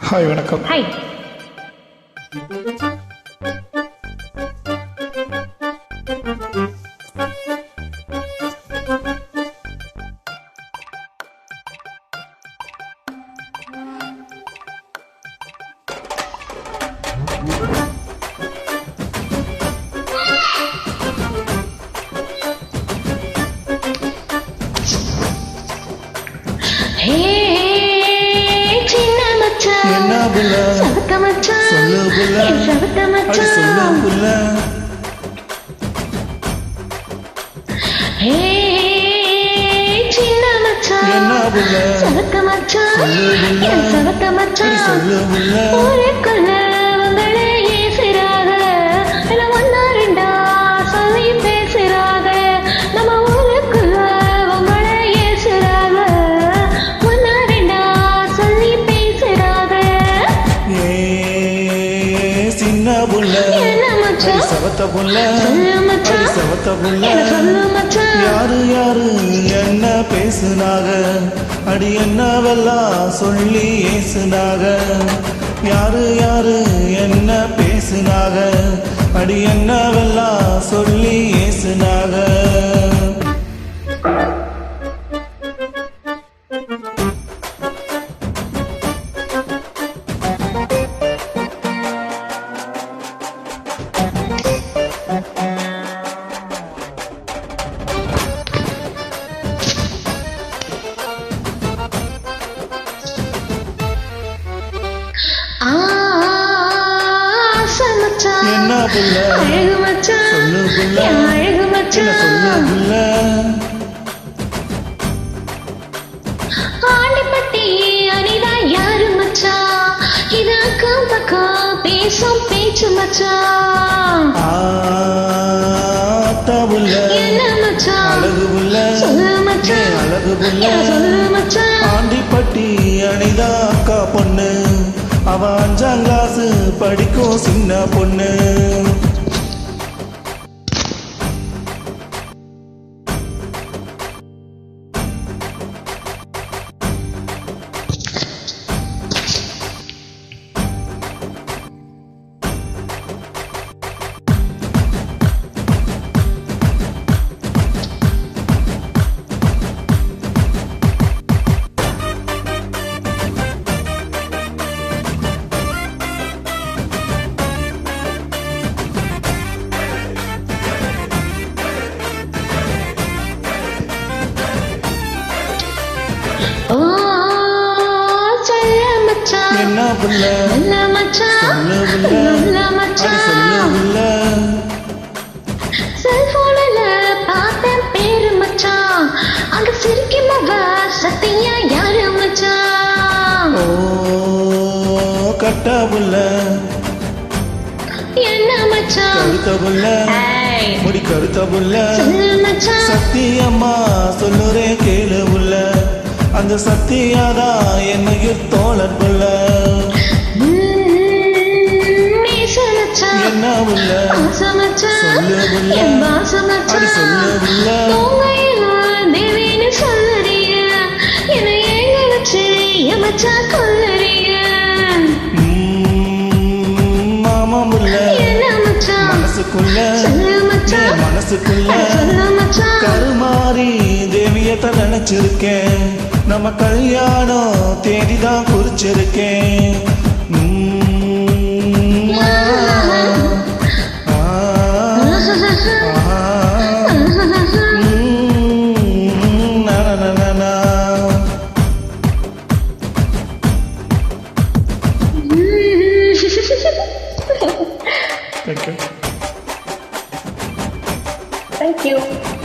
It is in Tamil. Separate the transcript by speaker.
Speaker 1: ஹாய் வணக்கம்.
Speaker 2: ஹாய்.
Speaker 1: என்ன புள்ள சொல்லு புள்ள அடி சொல்லு புள்ள என்ன புள்ள சொல்லு புள்ள அடி சொல்லு புள்ள சின்ன புள்ள அடி சவத்த புள்ள அடி சவத்த புள்ள யாரு யாரு என்ன பேசுனாக அடி என்னவெல்லாம் சொல்லி ஏசுனாக யாரு யாரு என்ன பேசுனாக அடி என்னவெல்லாம் சொல்லி ஏசுனாக என்ன புள்ள சொல்லு புள்ள என்ன சொல்லு புள்ள
Speaker 2: ஆண்டிப்பட்டி அனிதா யாரு மச்சான் இது அக்கம் பக்கம் பேசும் பேச்சு மச்சான்
Speaker 1: ஆத்தா புள்ள
Speaker 2: என்ன மச்சான்
Speaker 1: அழகு புள்ள
Speaker 2: சொல்லு மச்சான்
Speaker 1: அழகு புள்ள
Speaker 2: சொல்லு மச்சான்
Speaker 1: ஆண்டிப்பட்டி அனிதா அக்கா பொண்ணு அவ 5ஆம் கிளாஸ் படிக்கும் சின்ன பொண்ணு என்ன புள்ள சொல்லு புள்ள அடி சொல்லு புள்ள
Speaker 2: செல்போன்ல பார்த்தேன் பேரு மச்சான் அங்க சிரிக்குமவ சத்தியா யாரு மச்சான்
Speaker 1: ஓ கட்ட புள்ள
Speaker 2: என்ன மச்சான்
Speaker 1: கருத்த புள்ள முடி கருத்த புள்ள
Speaker 2: சொல்லு மச்சான்
Speaker 1: சத்தியம்மா சொல்லுறே கேளு புள்ள அந்த சத்தியாதான் என்னைக்கு தோழர் புள்ள என்ன புள்ள சொல்லு புள்ள அடி சொல்லு புள்ள
Speaker 2: தேவின்னு சொல்லுறிய என்னை ஏங்க வச்சு எமச்சா கொல்லுறிய
Speaker 1: மாமா புள்ள
Speaker 2: என்ன மச்சான்
Speaker 1: மனசுக்குள்ள
Speaker 2: சொல்லு மச்சான்
Speaker 1: மனசுக்குள்ள
Speaker 2: சொல்லு மச்சான்
Speaker 1: கருமாறி தேவியத்தான் நினைச்சிருக்கேன் நம்ம கல்யாணம் தேதிதான் குறிச்சிருக்கேன் Thank you.
Speaker 2: Thank you.